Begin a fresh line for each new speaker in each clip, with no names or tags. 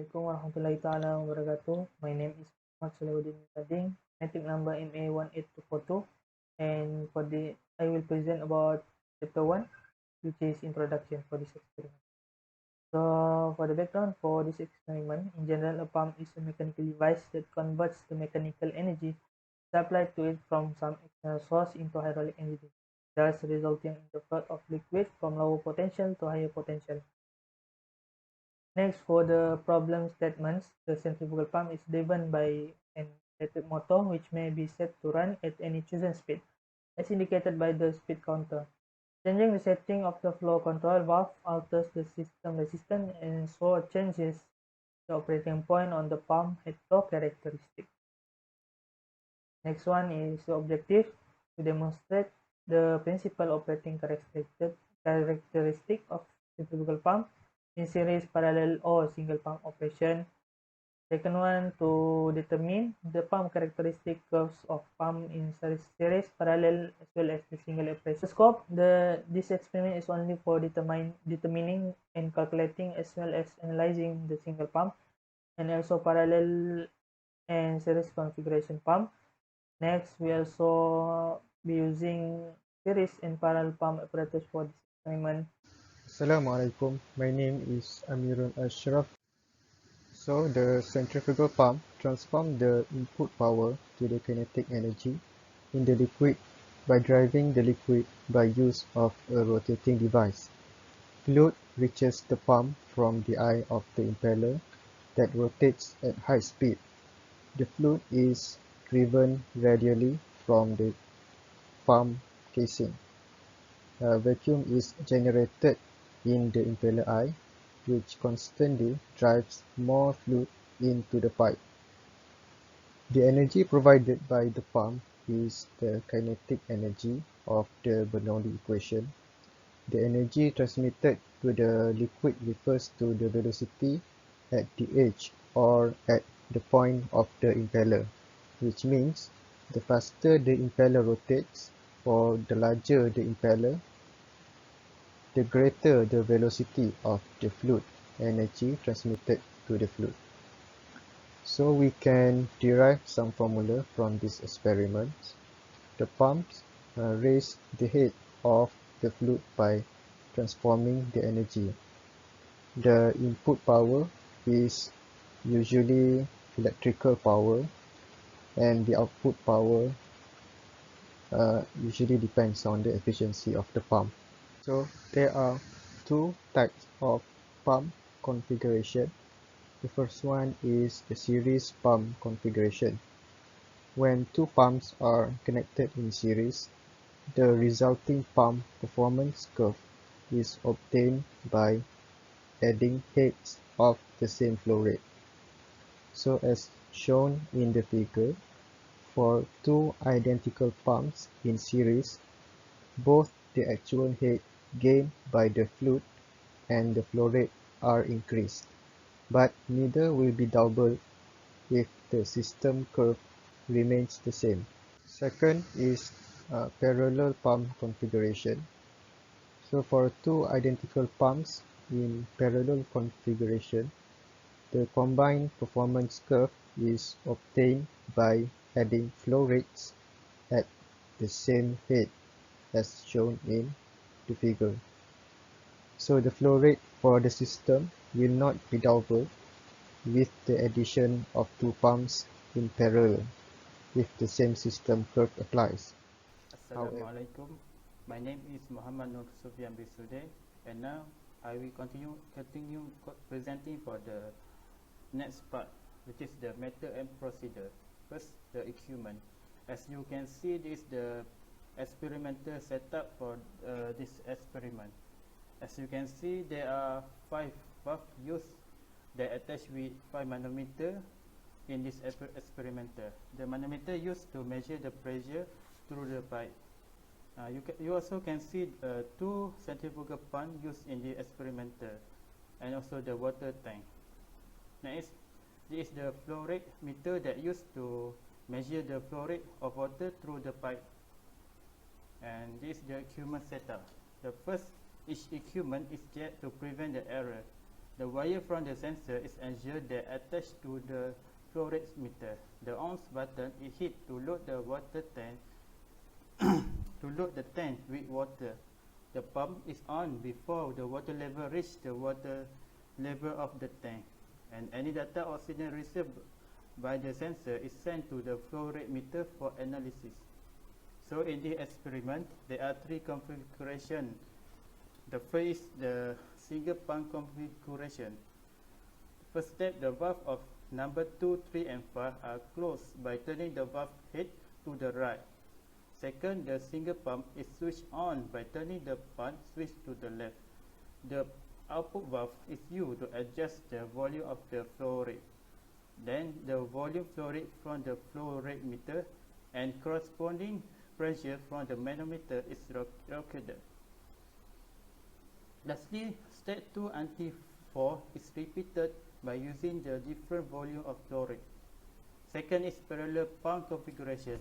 Assalamualaikum warahmatullahi taala wabarakatuh. My name is Ahmad Native number MA18242, and I will present about chapter 1, which is introduction for this experiment. So for the background for this experiment, in general, a pump is a mechanical device that converts the mechanical energy supplied to it from some external source into hydraulic energy, thus resulting in the flow of liquid from lower potential to higher potential. Next, for the problem statements, the centrifugal pump is driven by an electric motor which may be set to run at any chosen speed, as indicated by the speed counter. Changing the setting of the flow control valve alters the system resistance and so changes the operating point on the pump head flow characteristic. Next one is the objective to demonstrate the principal operating characteristic of centrifugal pump in series, parallel, or single pump operation. Second one, to determine the pump characteristic curves of pump in series, parallel, as well as the single operation. Scope, this experiment is only for determining and calculating as well as analyzing the single pump and also parallel and series configuration pump. Next, we also be using series and parallel pump apparatus for this experiment.
Assalamualaikum. My name is Amirul Ashraf. So the centrifugal pump transforms the input power to the kinetic energy in the liquid by driving the liquid by use of a rotating device. Fluid reaches the pump from the eye of the impeller that rotates at high speed. The fluid is driven radially from the pump casing. A vacuum is generated in the impeller eye, which constantly drives more fluid into the pipe. The energy provided by the pump is the kinetic energy of the Bernoulli equation. The energy transmitted to the liquid refers to the velocity at the edge or at the point of the impeller, which means the faster the impeller rotates or the larger the impeller, the greater the velocity of the fluid energy transmitted to the fluid. So we can derive some formula from this experiment. The pumps raise the head of the fluid by transforming the energy. The input power is usually electrical power, and the output power usually depends on the efficiency of the pump. So there are two types of pump configuration. The first one is the series pump configuration. When two pumps are connected in series, the resulting pump performance curve is obtained by adding heads of the same flow rate. So as shown in the figure, for two identical pumps in series, both the actual head gained by the fluid and the flow rate are increased, but neither will be doubled if the system curve remains the same. Second is parallel pump configuration. So for two identical pumps in parallel configuration, the combined performance curve is obtained by adding flow rates at the same head as shown in the figure. So the flow rate for the system will not be doubled with the addition of two pumps in parallel if the same system curve applies. However,
Assalamualaikum. My name is Muhammad Nur Sufyan Bisude, and now I will continue presenting for the next part, which is the method and procedure. First, the equipment. As you can see, this is the experimental setup for this experiment. As you can see, there are 5 valves used that attached with 5 manometer in this experimenter. The manometer used to measure the pressure through the pipe. You also can see 2 centrifugal pumps used in the experimenter, and also the water tank. Next, this is the flow rate meter that used to measure the flow rate of water through the pipe. And this is the equipment setup. The first, each equipment is checked to prevent the error. The wire from the sensor is ensured that attached to the flow rate meter. The on button is hit to load the water tank to load the tank with water. The pump is on before the water level reaches the water level of the tank, and any data or signal received by the sensor is sent to the flow rate meter for analysis. So in this experiment, there are three configurations. The first is the single pump configuration. First step, the valve of number 2, 3 and 5 are closed by turning the valve head to the right. Second, the single pump is switched on by turning the pump switch to the left. The output valve is used to adjust the volume of the flow rate. Then the volume flow rate from the flow rate meter and corresponding pressure from the manometer is recorded. Lastly, step 2 until 4 is repeated by using the different volume of flow rate. Second is parallel pump configuration.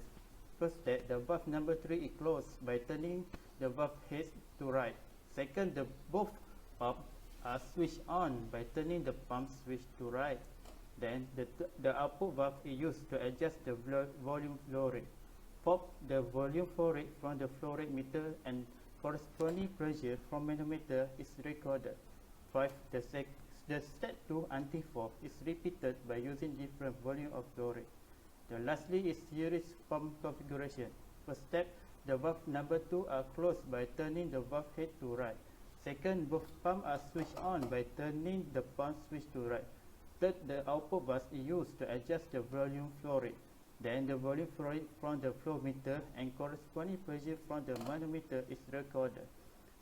First step, the valve number 3 is closed by turning the valve head to right. Second, both pumps are switched on by turning the pump switch to right. Then the output valve is used to adjust the volume flow rate. Fourth, the volume flow rate from the flow rate meter and corresponding pressure from manometer is recorded. 5. The step 2 until 4 is repeated by using different volume of flow rate. The lastly is series pump configuration. First step, the valve number 2 are closed by turning the valve head to right. Second, both pumps are switched on by turning the pump switch to right. Third, the output valve is used to adjust the volume flow rate. Then the volume flow rate from the flow meter and corresponding pressure from the manometer is recorded.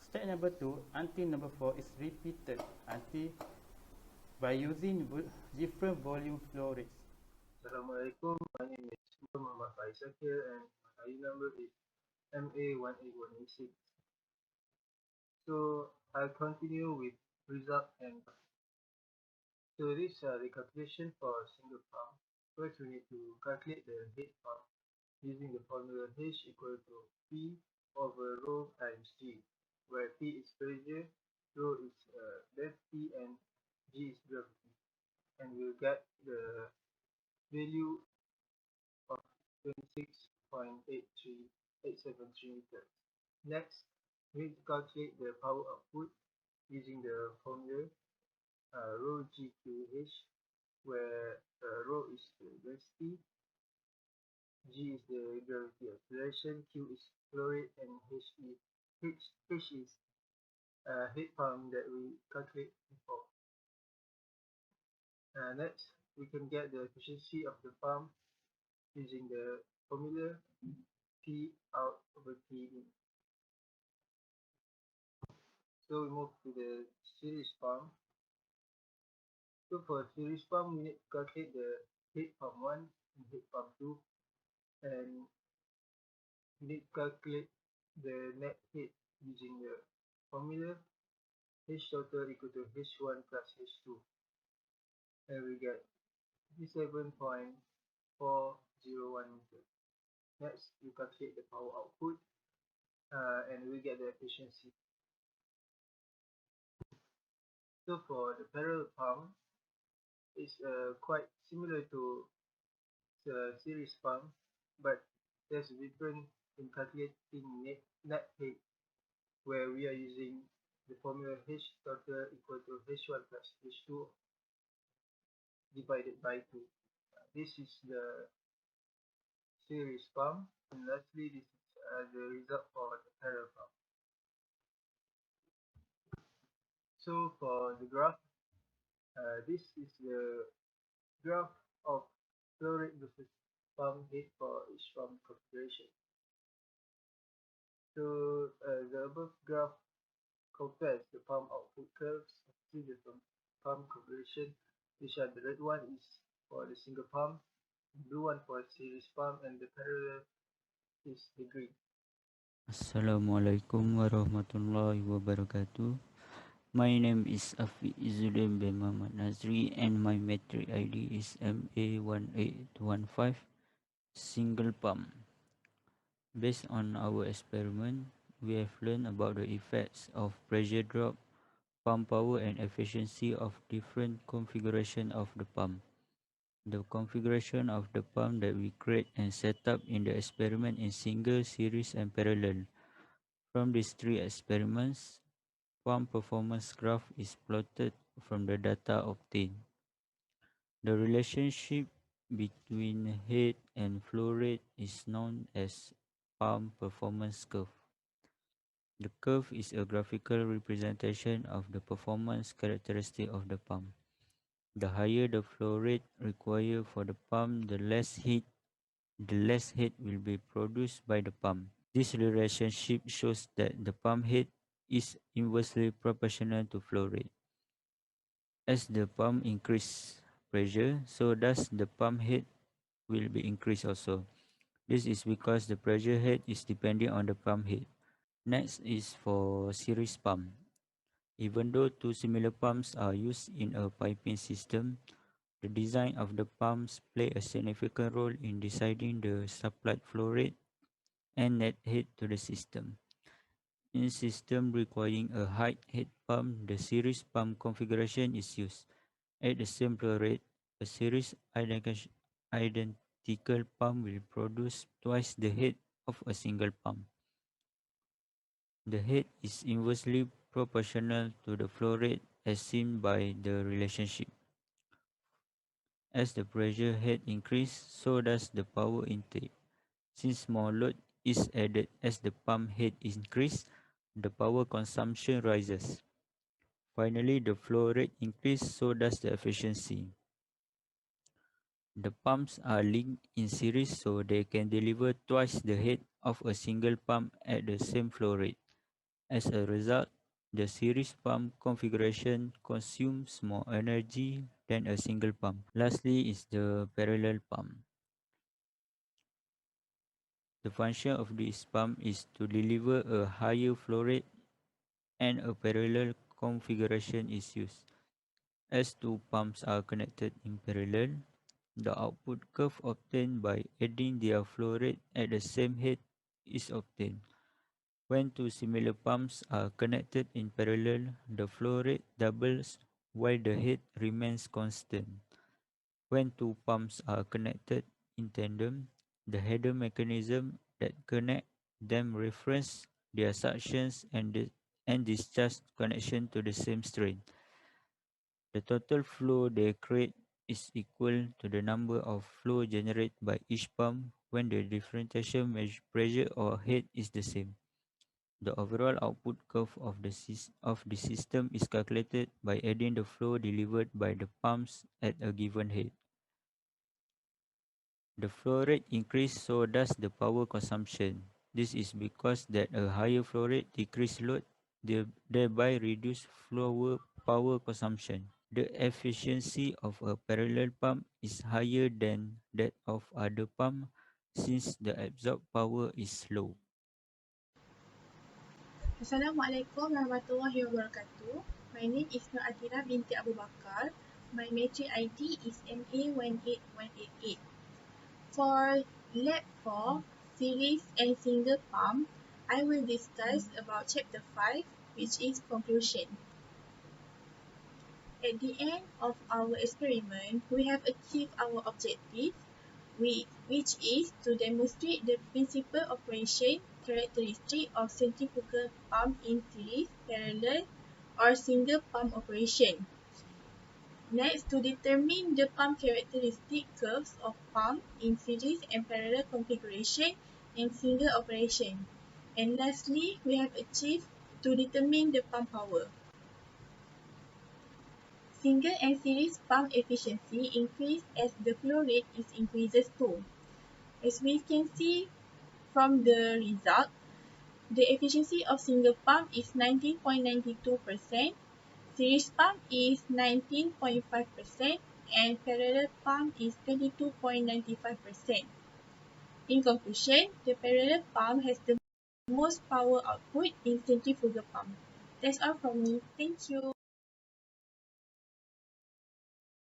Step number 2 until number 4 is repeated until by using different volume flow rates.
Assalamualaikum, my name is Muhammad here and my ID number is MA18186. So I'll continue with result and so this the calculation for single pump. First we need to calculate the head pump using the formula H equal to P over rho times G, where P is pressure, rho is density and G is gravity. And we'll get the value of 26.83873 meters. Next, we calculate the power output using the formula rho GQH, where rho is the density, G is the gravity acceleration, Q is flow rate, and H is heat pump that we calculate before. Next, we can get the efficiency of the pump using the formula P out over P in. So we move to the series pump. So for series pump, we need to calculate the heat pump 1 and heat pump 2, and we need to calculate the net heat using the formula H total equal to H1 plus H2, and we get 57.401 meters. Next, we calculate the power output, and we get the efficiency. So for the parallel pump, it's quite similar to the series pump, but there's a difference in calculating net heat, where we are using the formula H total equal to H1 plus H2 divided by 2. This is the series pump, and lastly, this is the result for the parallel pump. So for the graph, this is the graph of flow rate versus pump head for each pump configuration. So the above graph compares the pump output curves of three different pump configuration, which are the red one is for the single pump, the blue one for a series pump, and the parallel is the green.
Assalamualaikum warahmatullahi wabarakatuh. My name is Afi Izzuddin bin Muhammad Nazri and my metric ID is MA1815 single pump. Based on our experiment, we have learned about the effects of pressure drop pump power and efficiency of different configuration of the pump. The configuration of the pump that we create and set up in the experiment in single, series and parallel. From these three experiments, pump performance graph is plotted from the data obtained. The relationship between head and flow rate is known as pump performance curve. The curve is a graphical representation of the performance characteristic of the pump. The higher the flow rate required for the pump, the less heat will be produced by the pump. This relationship shows that the pump head is inversely proportional to flow rate. As the pump increase pressure, so does the pump head will be increased also. This is because the pressure head is depending on the pump head. Next is for series pump. Even though two similar pumps are used in a piping system, the design of the pumps play a significant role in deciding the supplied flow rate and net head to the system. In system requiring a high head pump, the series pump configuration is used. At the same flow rate, a series identical pump will produce twice the head of a single pump. The head is inversely proportional to the flow rate as seen by the relationship. As the pressure head increases, so does the power intake. Since more load is added as the pump head increases, the power consumption rises. Finally, the flow rate increases, so does the efficiency. The pumps are linked in series so they can deliver twice the head of a single pump at the same flow rate. As a result, the series pump configuration consumes more energy than a single pump. Lastly is the parallel pump. The function of this pump is to deliver a higher flow rate and a parallel configuration is used. As two pumps are connected in parallel, the output curve obtained by adding their flow rate at the same head is obtained. When two similar pumps are connected in parallel, the flow rate doubles while the head remains constant. When two pumps are connected in tandem, the header mechanism that connect them reference their suctions and discharge connection to the same strain. The total flow they create is equal to the number of flow generated by each pump when the differential pressure or head is the same. The overall output curve of the system is calculated by adding the flow delivered by the pumps at a given head. The flow rate increase, so does the power consumption. This is because that a higher flow rate decrease load, thereby reduce flow power consumption. The efficiency of a parallel pump is higher than that of other pump since the absorbed power is low.
Assalamualaikum warahmatullahi wabarakatuh. My name is Nur Atira binti Abu Bakar. My matric ID is MA18188. For Lab 4, Series and Single Pump, I will discuss about Chapter 5, which is Conclusion. At the end of our experiment, we have achieved our objective, which is to demonstrate the principal operation characteristic of centrifugal pump in series, parallel, or single pump operation. Next, to determine the pump characteristic curves of pump in series and parallel configuration and single operation. And lastly, we have achieved to determine the pump power. Single and series pump efficiency increase as the flow rate increases too. As we can see from the result, the efficiency of single pump is 19.92%, series pump is 19.5%, and parallel pump is 22.95%. In conclusion, the parallel pump has the most power output in centrifugal pump. That's all from me. Thank you.